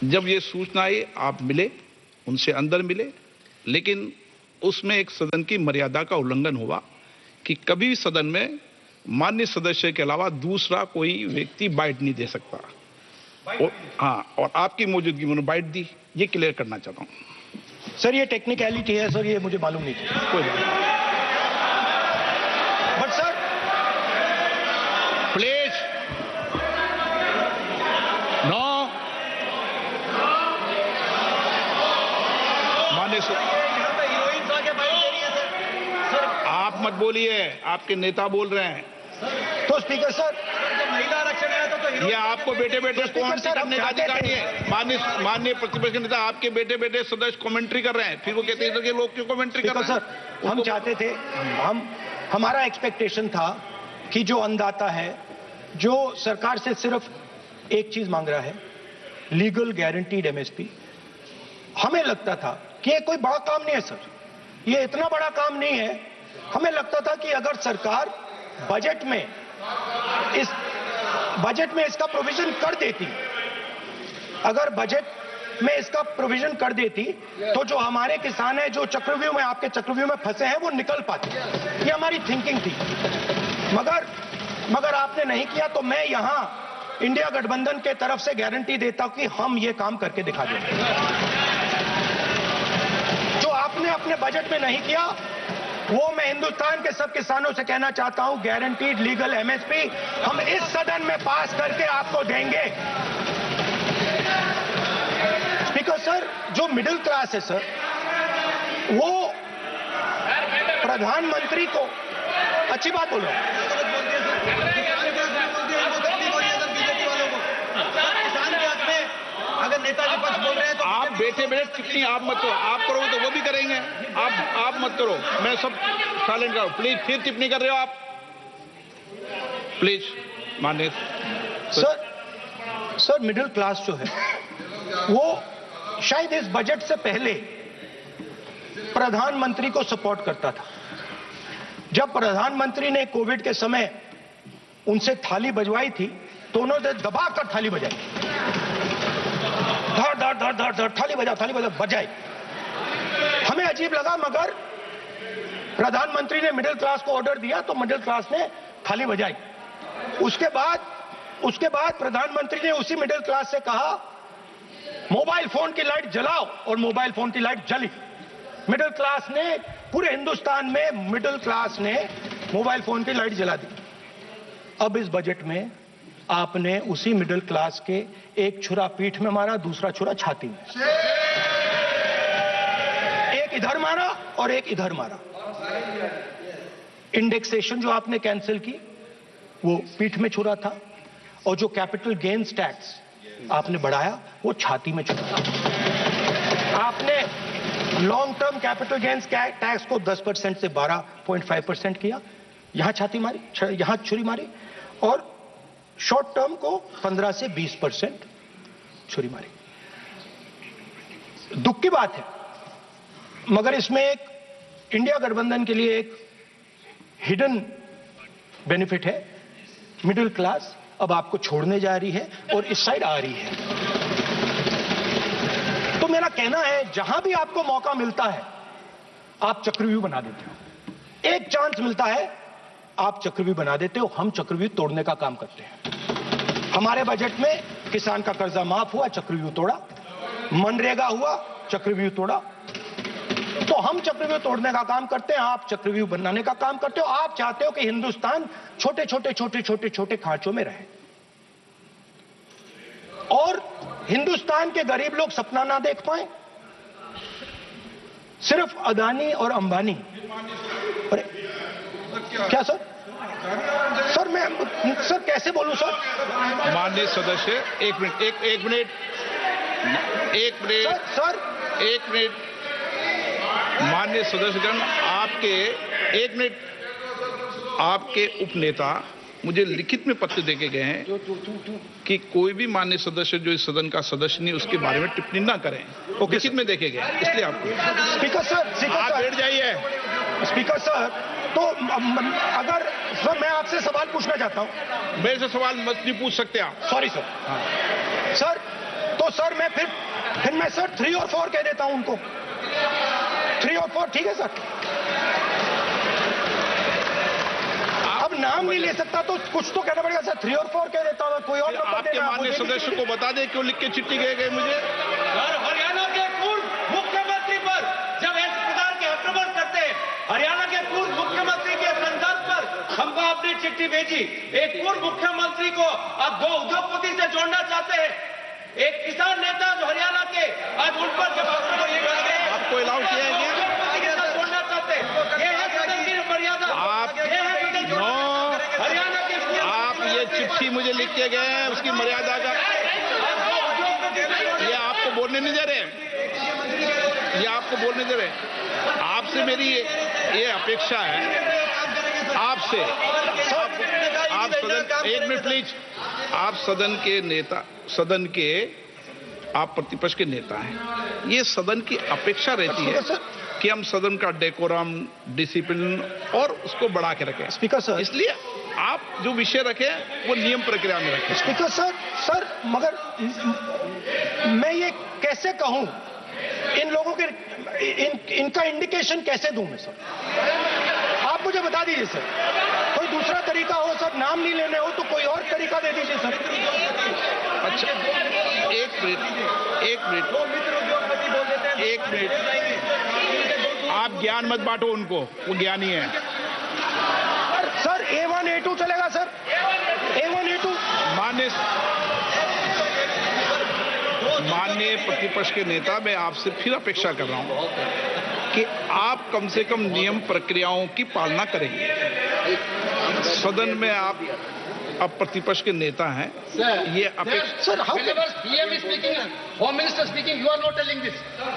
जब ये सूचना आई आप मिले, उनसे अंदर मिले, लेकिन उसमें एक सदन की मर्यादा का उल्लंघन हुआ कि कभी भी सदन में माननीय सदस्य के अलावा दूसरा कोई व्यक्ति बाइट नहीं दे सकता। और आपकी मौजूदगी में बाइट दी, ये क्लियर करना चाहता हूं। सर ये टेक्निकलिटी है सर, ये मुझे मालूम नहीं था। कोई बात नहीं। But sir please no. माननीय आप मत बोलिए, आपके नेता बोल रहे हैं। तो स्पीकर सर, महिला आरक्षण है तो ये आपको बेटे बेटे कमेंट्री करने का अधिकार है। माननीय प्रतिपक्ष के नेता आपके बेटे बेटे सदस्य कमेंट्री कर रहे हैं, फिर वो कहते हैं कि लोग क्यों कमेंट्री कर रहे हैं। सर हम चाहते थे, हमारा एक्सपेक्टेशन था कि जो अन्नदाता है, जो सरकार से सिर्फ एक चीज मांग रहा है, लीगल गारंटीड एमएसपी, हमें लगता था कि ये कोई बड़ा काम नहीं है सर, ये इतना बड़ा काम नहीं है। हमें लगता था कि अगर सरकार बजट में इसका प्रोविजन कर देती, अगर बजट में इसका प्रोविजन कर देती तो जो हमारे किसान हैं, जो चक्रव्यूह में, आपके चक्रव्यूह में फंसे हैं, वो निकल पाते। ये हमारी थिंकिंग थी। मगर आपने नहीं किया, तो मैं यहां इंडिया गठबंधन के तरफ से गारंटी देता हूं कि हम ये काम करके दिखा देंगे। जो आपने अपने बजट में नहीं किया, वो मैं हिंदुस्तान के सब किसानों से कहना चाहता हूं, गारंटीड लीगल एमएसपी हम इस सदन में पास करके आपको देंगे। स्पीकर सर, जो मिडिल क्लास है सर, वो प्रधानमंत्री को, अच्छी बात बोल रहा हूं, अगर नेताजी पक्ष बोल रहे हैं तो आप बैठे बैठे टिप्पणी आप मत करो, आप करोगे तो वो भी करेंगे, आप मत करो, मैं सब साइलेंट करो प्लीज। फिर टिप्पणी कर रहे हो आप, प्लीज। माननीय सर मिडिल क्लास जो है वो शायद इस बजट से पहले प्रधानमंत्री को सपोर्ट करता था। जब प्रधानमंत्री ने कोविड के समय उनसे थाली बजवाई थी तो उन्होंने दबाकर थाली बजाई, धड़ धड़ धड़ धड़ धड़, थाली बजा बजाई। हमें अजीब लगा, मगर प्रधानमंत्री ने मिडिल क्लास को ऑर्डर दिया तो मिडिल क्लास ने थाली बजाई। उसके बाद प्रधानमंत्री ने उसी मिडिल क्लास से कहा मोबाइल फोन की लाइट जलाओ, और मोबाइल फोन की लाइट जली। मिडिल क्लास ने, पूरे हिंदुस्तान में मिडिल क्लास ने मोबाइल फोन की लाइट जला दी। अब इस बजट में आपने उसी मिडिल क्लास के एक छुरा पीठ में मारा, दूसरा छुरा छाती में, एक इधर मारा और एक इधर मारा। इंडेक्सेशन जो आपने कैंसिल की वो पीठ में छुरा था, और जो कैपिटल गेन्स टैक्स आपने बढ़ाया वो छाती में छुरा था। आपने long term capital gains tax को 10% से 12.5% किया, यहां छाती मारी, यहां छुरी मारी, और शॉर्ट टर्म को 15 से 20% छुरी मारी। दुख की बात है, मगर इसमें एक इंडिया गठबंधन के लिए एक हिडन बेनिफिट है। मिडिल क्लास अब आपको छोड़ने जा रही है और इस साइड आ रही है। तो मेरा कहना है, जहां भी आपको मौका मिलता है आप चक्रव्यूह बना देते हो। एक चांस मिलता है आप चक्रव्यूह बना देते हो, हम चक्रव्यूह तोड़ने का काम करते हैं। हमारे बजट में किसान का कर्जा माफ हुआ, चक्रव्यूह तोड़ा, मनरेगा हुआ, चक्रव्यूह तोड़ा। तो हम चक्रव्यूह तोड़ने का काम करते हैं, आप चक्रव्यूह बनाने का काम करते हो। आप चाहते हो कि हिंदुस्तान छोटे छोटे खांचों में रहे, और हिंदुस्तान के गरीब लोग सपना ना देख पाए। सिर्फ अदानी और अंबानी। अरे क्या सर? सर कैसे बोलूं सर? माननीय सदस्य एक मिनट माननीय सदस्यगण, आपके उपनेता मुझे लिखित में पत्र देके गए हैं कि कोई भी माननीय सदस्य जो इस सदन का सदस्य नहीं उसके बारे में टिप्पणी ना करें। वो लिखित में देखे गए, इसलिए आपको। स्पीकर सर, आप बैठ जाइए। स्पीकर सर, तो अगर सर मैं आपसे सवाल पूछना चाहता हूं। मेरे से सवाल मत नहीं पूछ सकते आप। Sorry sir. सर तो सर मैं फिर मैं सर 3 और 4 कह देता हूं उनको। 3 और 4 ठीक है सर। अब नाम नहीं ले सकता तो कुछ तो कहना पड़ेगा सर। 3 और 4 कह देता हूं, कोई और नंबर आपके देना। माननीय सदस्य को बता दें क्यों लिख के चिट्ठी गए मुझे। हरियाणा के पूर्व मुख्यमंत्री पर जब इस प्रकार के आक्रमण करते हैं, हरियाणा के पूर्व मुख्यमंत्री के संदर्भ पर हमको आपने चिट्ठी भेजी। एक पूर्व मुख्यमंत्री को आप 2 उद्योगपति से जोड़ना चाहते हैं, एक किसान नेता जो हरियाणा के, आज उन पर जब आक्रमण करते हैं आपको अलाउ किया है क्या? उद्योगपति के साथ जोड़ना चाहते हैं। ये है सदन की मर्यादा। आप ये है सदन की हरियाणा के आप ये चिट्ठी मुझे लिख के गए हैं, उसकी मर्यादा का ये आपको बोलने नहीं दे रहे, ये आपको बोलने दे रहे। आपसे मेरी ये अपेक्षा है आपसे। आप सदन, एक मिनट प्लीज। आप सदन के नेता, सदन के आप प्रतिपक्ष के नेता हैं। ये सदन की अपेक्षा रहती है कि हम सदन का डेकोरम, डिसिप्लिन और उसको बढ़ा के रखें। स्पीकर सर, इसलिए आप जो विषय रखें वो नियम प्रक्रिया में रखें। स्पीकर सर मगर मैं ये कैसे कहूं, इन लोगों के इनका इंडिकेशन कैसे दूं मैं सर? आप मुझे बता दीजिए सर, कोई दूसरा तरीका हो सर, नाम नहीं लेने हो तो कोई और तरीका दे दीजिए सर। अच्छा एक मिनट आप ज्ञान मत बांटो उनको, वो ज्ञानी है सर। A1 A2 चलेगा सर, A1 A2। माननीय प्रतिपक्ष के नेता, मैं आपसे फिर अपेक्षा कर रहा हूं कि आप कम से कम नियम प्रक्रियाओं की पालना करेंगे। सदन में आप अब प्रतिपक्ष के नेता हैं, ये अपेक्षा। Sir PM is speaking, Home Minister speaking, you are not telling this.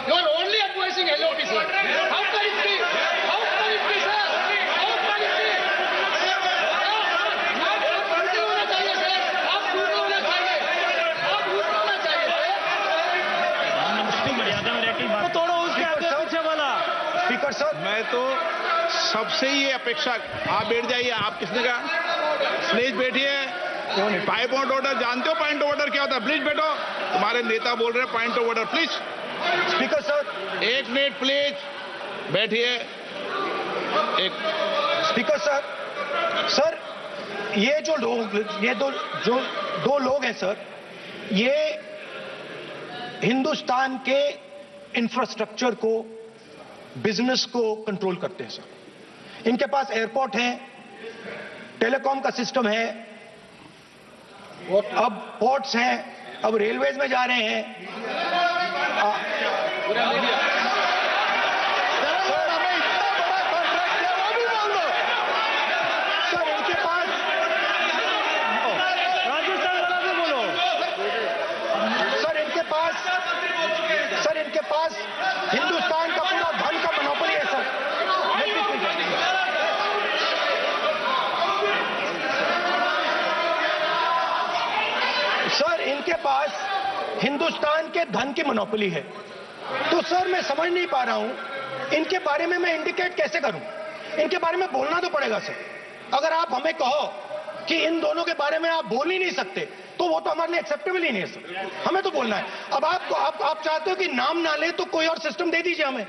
You are only advising LOP, sir. How can it be? How can it be, sir? How can it be? आप झूठे होना चाहिए sir, आप झूठे होना चाहिए, आप झूठे होना चाहिए सर। मर्यादा में रहकर बात तोड़ो उसके आगे पीछे वाला। स्पीकर सर, मैं तो सबसे ही ये अपेक्षा, आप बैठ जाइए। आप किसने कहा? प्लीज बैठिए। पॉइंट ऑफ ऑर्डर जानते हो? पॉइंट ऑफ ऑर्डर क्या होता है? प्लीज बैठो। तुम्हारे नेता बोल रहे हैं point of order, please. Speaker sir, एक मिनट प्लीज बैठिए। एक स्पीकर सर, ये जो लोग, ये दो लोग हैं सर, ये हिंदुस्तान के इंफ्रास्ट्रक्चर को, बिजनेस को कंट्रोल करते हैं सर। इनके पास एयरपोर्ट है, टेलीकॉम का सिस्टम है, अब पोर्ट्स हैं, अब रेलवेज में जा रहे हैं। सर इनके पास, सर इनके पास हिंदुस्तान का पूरा धन का मोनोपोली है सर। सर इनके पास हिंदुस्तान के धन की मोनोपोली है। तो सर मैं समझ नहीं पा रहा हूं इनके बारे में मैं इंडिकेट कैसे करूं? इनके बारे में बोलना तो पड़ेगा सर। अगर आप हमें कहो कि इन दोनों के बारे में आप बोल ही नहीं सकते तो वो तो हमारे लिए एक्सेप्टेबल ही नहीं है सर। हमें तो बोलना है। अब आप चाहते हो कि नाम ना ले तो कोई और सिस्टम दे दीजिए हमें।